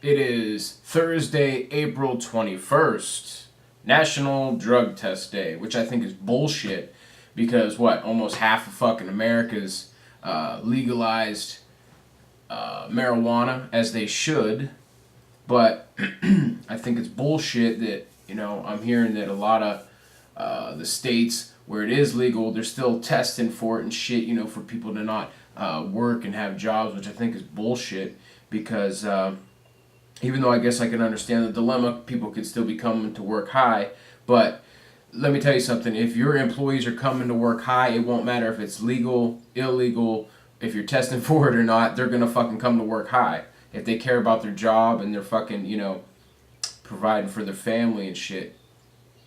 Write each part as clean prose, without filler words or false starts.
It is Thursday, April 21st, National Drug Test Day, which I think is bullshit because what? Almost half of fucking America's legalized marijuana as they should. But I think it's bullshit that, I'm hearing that a lot of the states where it is legal, they're still testing for it and shit, for people to not work and have jobs, which I think is bullshit because. Even though I guess I can understand the dilemma, people could still be coming to work high. But let me tell you something: if your employees are coming to work high, it won't matter if it's legal, illegal, if you're testing for it or not. They're gonna fucking come to work high if they care about their job and they're fucking providing for their family and shit.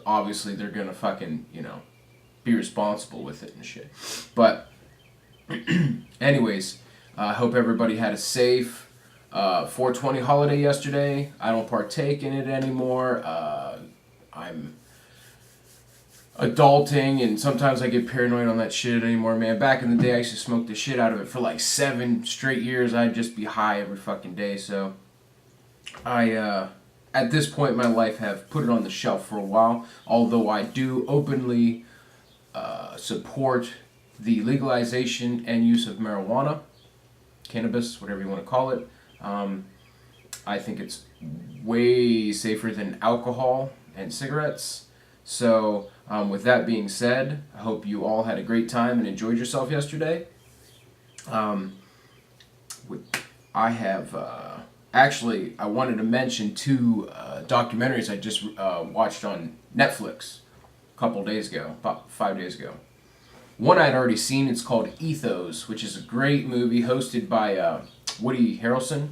Obviously, they're gonna fucking be responsible with it and shit. But anyways, I hope everybody had a safe 420 holiday yesterday. I don't partake in it anymore. I'm adulting and sometimes I get paranoid on that shit anymore, man. Back in the day, I used to smoke the shit out of it for like 7 straight years. I'd just be high every fucking day. So at this point in my life, have put it on the shelf for a while. Although I do openly support the legalization and use of marijuana, cannabis, whatever you want to call it. I think it's way safer than alcohol and cigarettes. So, with that being said, I hope you all had a great time and enjoyed yourself yesterday. Um, I have actually, I wanted to mention two documentaries I just watched on Netflix a couple days ago, about 5 days ago. One I'd already seen. It's called Ethos, which is a great movie hosted by Woody Harrelson.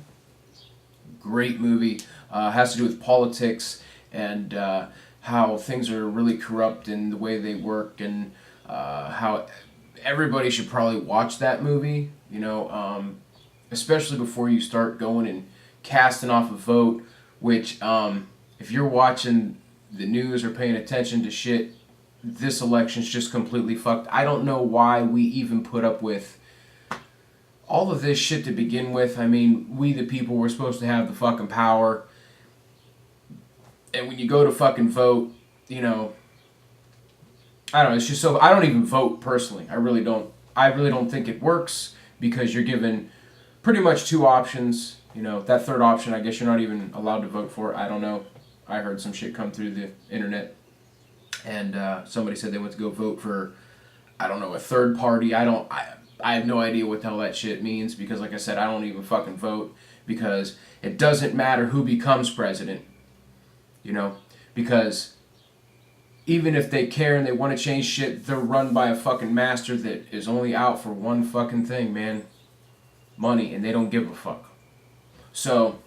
Great movie. Has to do with politics and how things are really corrupt in the way they work, and how everybody should probably watch that movie. Especially before you start going and casting off a vote. Which, if you're watching the news or paying attention to shit, this election's just completely fucked. I don't know why we even put up with all of this shit to begin with. I mean, we the people were supposed to have the fucking power. And when you go to fucking vote, I don't know, it's just so I don't even vote personally. I really don't. I really don't think it works because you're given pretty much two options. That third option, I guess you're not even allowed to vote for. I don't know. I heard some shit come through the internet. And somebody said they went to go vote for, I don't know, a third party. I have no idea what the hell that shit means because, like I said, I don't even fucking vote because it doesn't matter who becomes president, because even if they care and they want to change shit, they're run by a fucking master that is only out for one fucking thing, man: money, and they don't give a fuck. So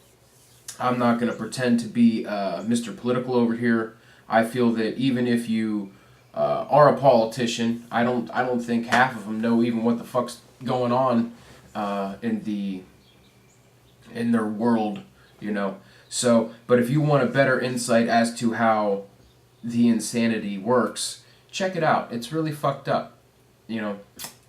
I'm not gonna pretend to be Mr. Political over here. I feel that even if you are a politician, I don't think half of them know even what the fuck's going on in their world. So, but if you want a better insight as to how the insanity works, check it out. It's really fucked up. But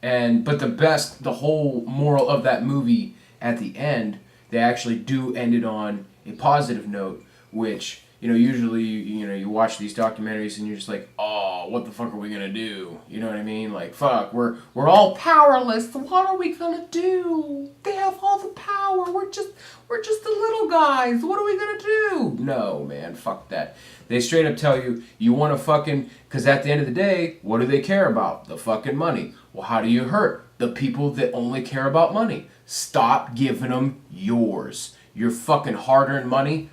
the whole moral of that movie at the end, they actually do end it on a positive note, which usually, you watch these documentaries and you're just like, oh, what the fuck are we gonna do? You know what I mean? Like, fuck, we're all powerless. What are we gonna do? They have all the power. We're just the little guys. What are we gonna do? No, man, fuck that. They straight up tell you, you want to fucking, because at the end of the day, what do they care about? The fucking money. Well, how do you hurt the people that only care about money? Stop giving them yours. Your fucking hard-earned money.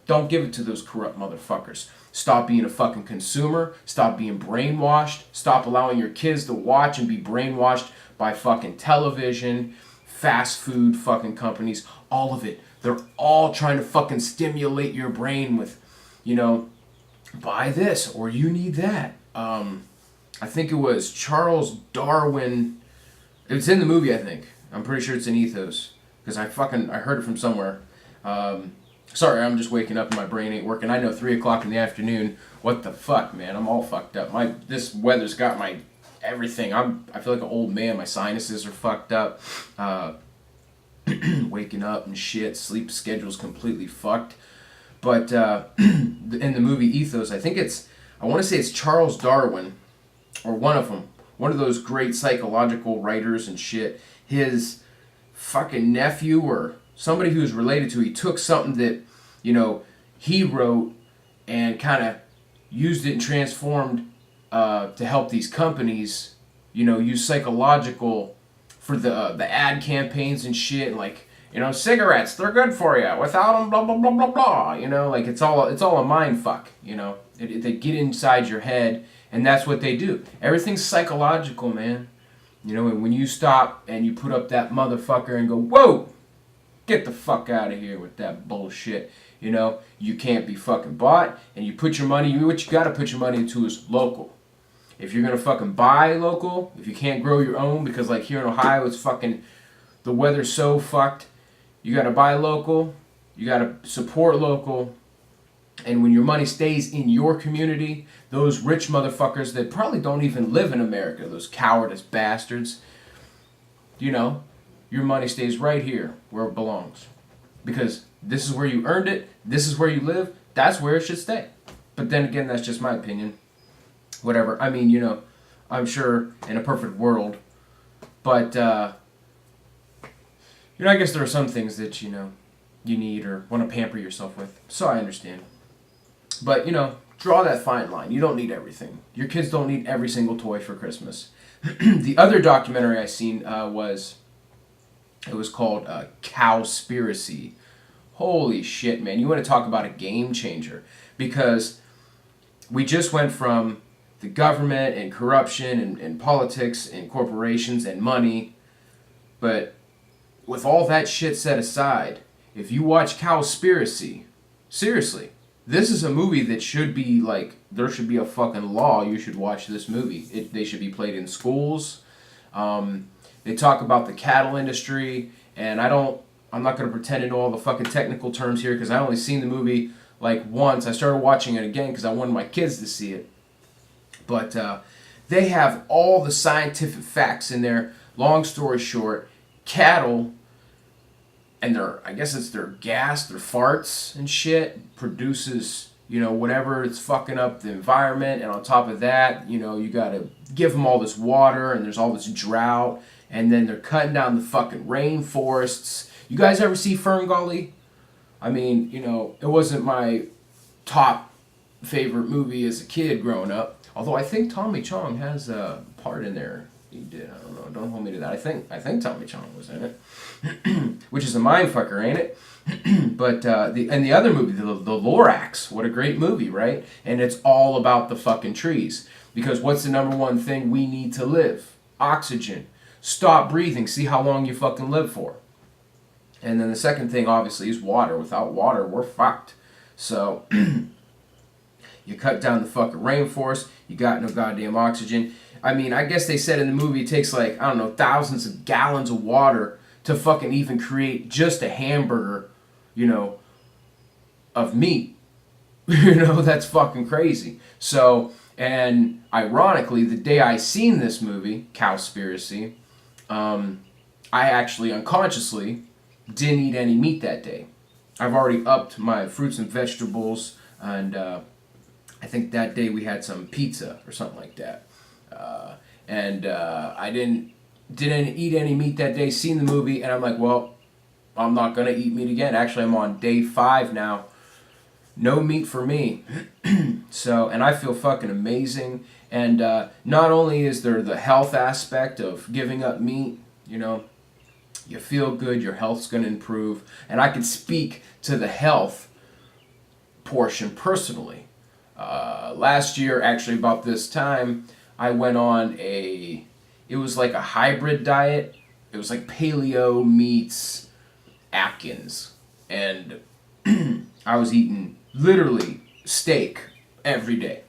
Don't give it to those corrupt motherfuckers. Stop being a fucking consumer. Stop being brainwashed. Stop allowing your kids to watch and be brainwashed by fucking television, fast food fucking companies, all of it. They're all trying to fucking stimulate your brain with, buy this or you need that. I think it was Charles Darwin. It's in the movie, I think. I'm pretty sure it's in Ethos because I heard it from somewhere. Sorry, I'm just waking up and my brain ain't working. I know 3 o'clock in the afternoon. What the fuck, man? I'm all fucked up. This weather's got my everything. I feel like an old man. My sinuses are fucked up. waking up and shit, sleep schedule's completely fucked. But in the movie Ethos, I want to say it's Charles Darwin, or one of them, one of those great psychological writers and shit. His fucking nephew or somebody who was related to, he took something that, he wrote and kind of used it and transformed to help these companies, use psychological for the ad campaigns and shit, and like, cigarettes, they're good for you. Without them, blah blah blah blah blah. Like it's all a mind fuck. They get inside your head, and that's what they do. Everything's psychological, man. And when you stop and you put up that motherfucker and go, whoa, get the fuck out of here with that bullshit. You can't be fucking bought, and you put your money. What you gotta put your money into is local. If you're gonna fucking buy local, if you can't grow your own, because like here in Ohio, it's fucking, the weather's so fucked. You gotta buy local, you gotta support local, and when your money stays in your community, those rich motherfuckers that probably don't even live in America, those cowardice bastards, your money stays right here where it belongs. Because this is where you earned it, this is where you live, that's where it should stay. But then again, that's just my opinion. Whatever. I mean, I'm sure in a perfect world, but, I guess there are some things that, you need or want to pamper yourself with. So I understand. But, draw that fine line. You don't need everything. Your kids don't need every single toy for Christmas. The other documentary I seen was called Cowspiracy. Holy shit, man. You want to talk about a game changer. Because we just went from the government and corruption and politics and corporations and money. But with all that shit set aside, if you watch Cowspiracy, seriously, this is a movie that should be like, there should be a fucking law. You should watch this movie. They should be played in schools. They talk about the cattle industry, and I'm not going to pretend to know all the fucking technical terms here because I only seen the movie like once. I started watching it again because I wanted my kids to see it. But they have all the scientific facts in there. Long story short, cattle and I guess it's their gas, their farts and shit produces, whatever, it's fucking up the environment. And on top of that, you gotta give them all this water and there's all this drought. And then they're cutting down the fucking rainforests. You guys ever see Ferngully? I mean, it wasn't my top favorite movie as a kid growing up. Although I think Tommy Chong has a part in there. He did. I don't know. Don't hold me to that. I think Tommy Chong was in it, which is a mindfucker, ain't it? But the other movie, the Lorax. What a great movie, right? And it's all about the fucking trees. Because what's the number one thing we need to live? Oxygen. Stop breathing. See how long you fucking live for. And then the second thing, obviously, is water. Without water, we're fucked. So you cut down the fucking rainforest. You got no goddamn oxygen. I mean, I guess they said in the movie it takes like, I don't know, thousands of gallons of water to fucking even create just a hamburger, of meat. That's fucking crazy. So, and ironically, the day I seen this movie, Cowspiracy, I actually unconsciously didn't eat any meat that day. I've already upped my fruits and vegetables, and I think that day we had some pizza or something like that. I didn't eat any meat that day, seen the movie, and I'm like, well, I'm not going to eat meat again. Actually, I'm on day 5 now. No meat for me. So, and I feel fucking amazing. And not only is there the health aspect of giving up meat, you feel good, your health's going to improve. And I can speak to the health portion personally. Last year, actually about this time, I went on it was like a hybrid diet. It was like paleo meets Atkins. And I was eating literally steak every day.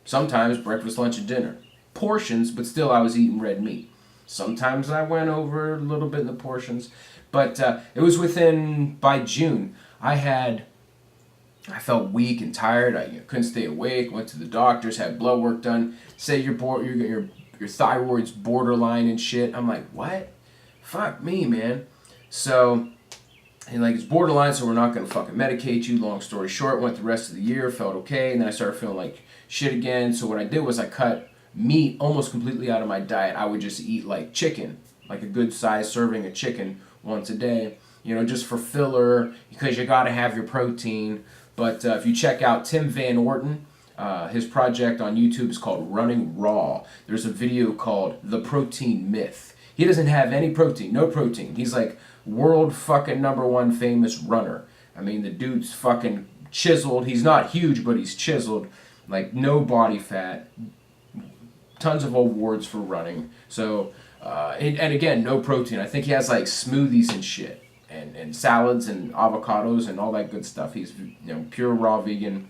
Sometimes breakfast, lunch, and dinner. Portions, but still I was eating red meat. Sometimes I went over a little bit in the portions. But it was by June, I felt weak and tired. I couldn't stay awake. Went to the doctors, had blood work done. Said your thyroid's borderline and shit. I'm like, what? Fuck me, man. So And like, it's borderline, so we're not gonna fucking medicate you. Long story short, went the rest of the year, felt okay, and then I started feeling like shit again. So what I did was I cut meat almost completely out of my diet. I would just eat like chicken, like a good sized serving of chicken once a day, you know, just for filler, because you gotta have your protein. But if you check out Tim Van Orton, his project on YouTube is called Running Raw. There's a video called The Protein Myth. He doesn't have any protein, no protein. He's like world fucking #1 famous runner. I mean, the dude's fucking chiseled. He's not huge, but he's chiseled. Like, no body fat. Tons of awards for running. So, and again, no protein. I think he has like smoothies and shit. And salads and avocados and all that good stuff. He's, you know, pure raw vegan.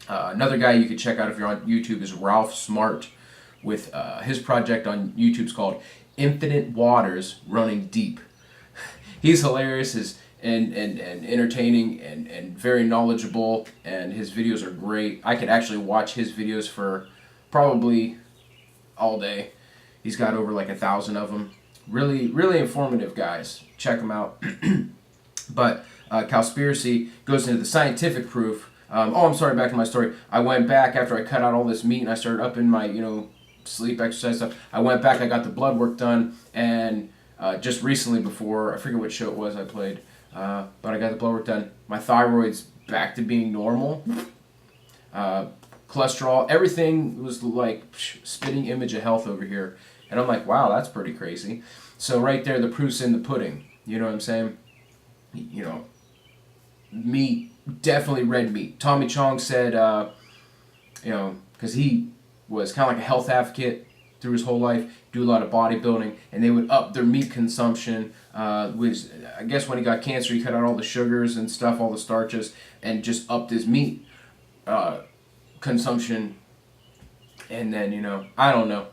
Another guy you could check out if you're on YouTube is Ralph Smart, with his project on YouTube is called Infinite Waters Running Deep. He's hilarious and entertaining and very knowledgeable, and his videos are great. I could actually watch his videos for probably all day. He's got over like 1,000 of them. Really, really informative, guys. Check him out. But Cowspiracy goes into the scientific proof. I'm sorry, back to my story. I went back after I cut out all this meat and I started upping my, you know, sleep, exercise stuff. I went back, I got the blood work done, and just recently before, I forget what show it was I played, but I got the blood work done. My thyroid's back to being normal. Cholesterol, everything was like spitting image of health over here. And I'm like, wow, that's pretty crazy. So right there, the proof's in the pudding. You know what I'm saying? You know, meat, definitely red meat. Tommy Chong said, you know, because he was kind of like a health advocate through his whole life, do a lot of bodybuilding, and they would up their meat consumption. Which, I guess when he got cancer, he cut out all the sugars and stuff, all the starches, and just upped his meat consumption. And then, you know, I don't know.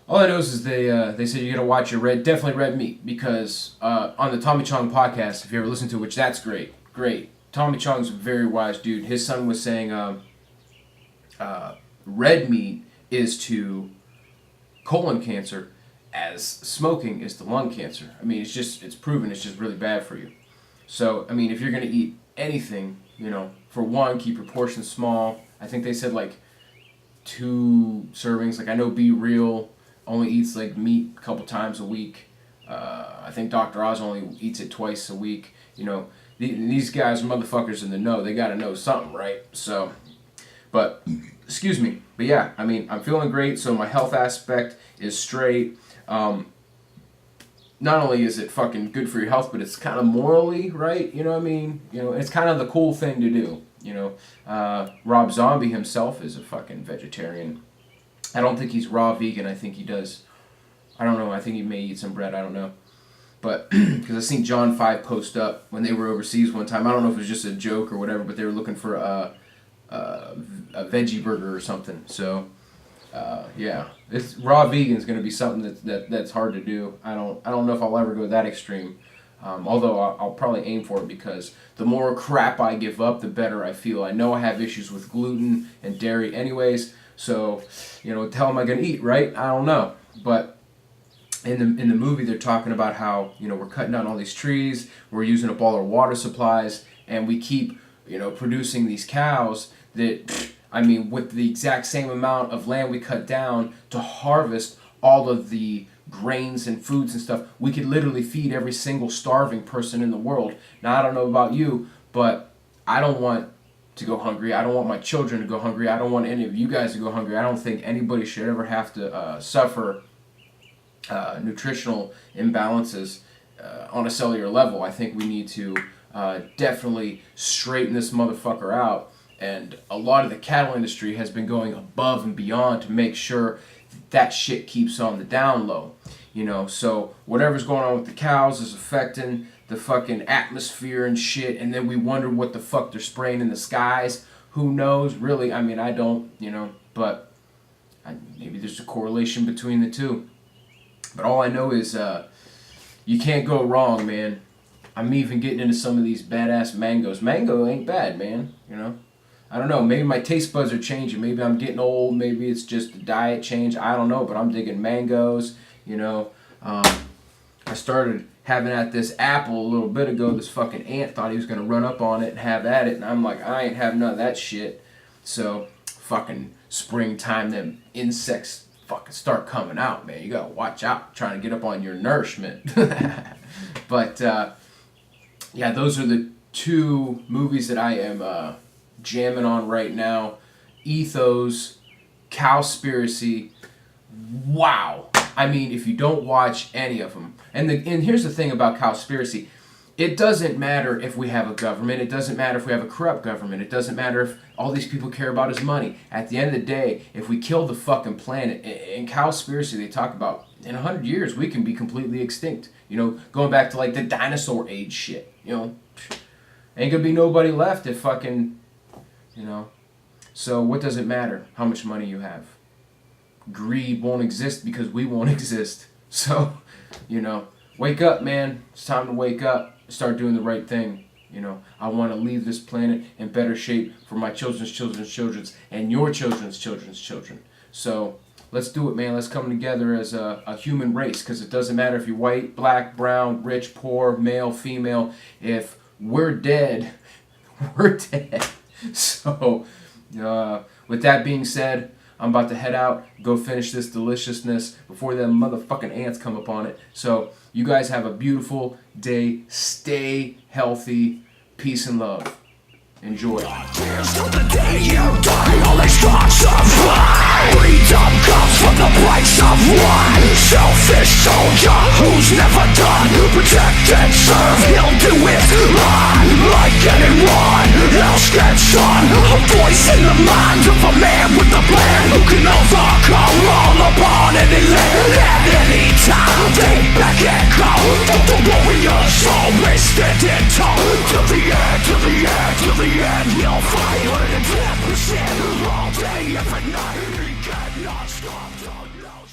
All I know is they said you gotta watch your definitely red meat, because on the Tommy Chong podcast, if you ever listen to it, which that's great. Tommy Chong's a very wise dude. His son was saying red meat is to colon cancer as smoking is to lung cancer. I mean, it's proven it's just really bad for you. So, I mean, if you're gonna eat anything, you know, for one, keep your portions small. I think they said like 2 servings. Like, I know Be Real only eats like meat a couple times a week. I think Dr. Oz only eats it twice a week. You know, these guys are motherfuckers in the know. They gotta know something, right? So, but, excuse me. But yeah, I mean, I'm feeling great, so my health aspect is straight. Not only is it fucking good for your health, but it's kind of morally right. You know what I mean? You know, it's kind of the cool thing to do. You know, Rob Zombie himself is a fucking vegetarian. I don't think he's raw vegan. I think he does. I don't know. I think he may eat some bread. I don't know. But, because I seen John 5 post up when they were overseas one time. I don't know if it was just a joke or whatever, but they were looking for a veggie burger or something. So, yeah, it's raw vegan is going to be something that's hard to do. I don't know if I'll ever go that extreme. Although I'll probably aim for it, because the more crap I give up, the better I feel. I know I have issues with gluten and dairy anyways, so, you know, what the hell am I going to eat, right? I don't know. But in the movie, they're talking about how, you know, we're cutting down all these trees, we're using up all our water supplies, and we keep, you know, producing these cows that, I mean, with the exact same amount of land we cut down to harvest all of the grains and foods and stuff, we could literally feed every single starving person in the world. Now, I don't know about you, but I don't want to go hungry. I don't want my children to go hungry. I don't want any of you guys to go hungry. I don't think anybody should ever have to suffer nutritional imbalances on a cellular level. I think we need to definitely straighten this motherfucker out. And a lot of the cattle industry has been going above and beyond to make sure that shit keeps on the down low. You know, so whatever's going on with the cows is affecting the fucking atmosphere and shit, and then we wonder what the fuck they're spraying in the skies. Who knows, really? I mean, I don't, you know, but maybe there's a correlation between the two. But all I know is you can't go wrong, man. I'm even getting into some of these badass mangoes. Mango ain't bad, man, you know. I don't know, maybe my taste buds are changing. Maybe I'm getting old. Maybe it's just a diet change. I don't know, but I'm digging mangoes, you know. I started having at this apple a little bit ago. This fucking ant thought he was gonna run up on it and have at it, and I'm like, I ain't having none of that shit. So fucking springtime, them insects fucking start coming out, man. You gotta watch out, trying to get up on your nourishment. But yeah, those are the two movies that I am jamming on right now. Ethos, Cowspiracy. Wow. I mean, if you don't watch any of them, and here's the thing about Cowspiracy, it doesn't matter if we have a government, it doesn't matter if we have a corrupt government, it doesn't matter if all these people care about is money. At the end of the day, if we kill the fucking planet, in Cowspiracy they talk about in 100 years we can be completely extinct. You know, going back to like the dinosaur age shit, you know, ain't gonna be nobody left if fucking, you know. So what does it matter how much money you have? Greed won't exist because we won't exist. So, you know, wake up, man. It's time to wake up. Start doing the right thing. You know, I want to leave this planet in better shape for my children's and your children's children. So let's do it, man. Let's come together as a human race, because it doesn't matter if you're white, black, brown, rich, poor, male, female. If we're dead, we're dead. So with that being said, I'm about to head out, go finish this deliciousness before them motherfucking ants come upon it. So you guys have a beautiful day. Stay healthy. Peace and love. Enjoy. Here's to the day you die, all these thoughts of fly. Freedom comes from the price of one selfish soldier who's never done. Protect and serve, he'll do it like anyone else gets on. A voice in the mind of a man with a plan who can overcome all upon any land at any time. They back and go. The warriors always standing tall. Till the end, till the end, till the end. We'll fight 110% all day, every night. We cannot stop, don't know.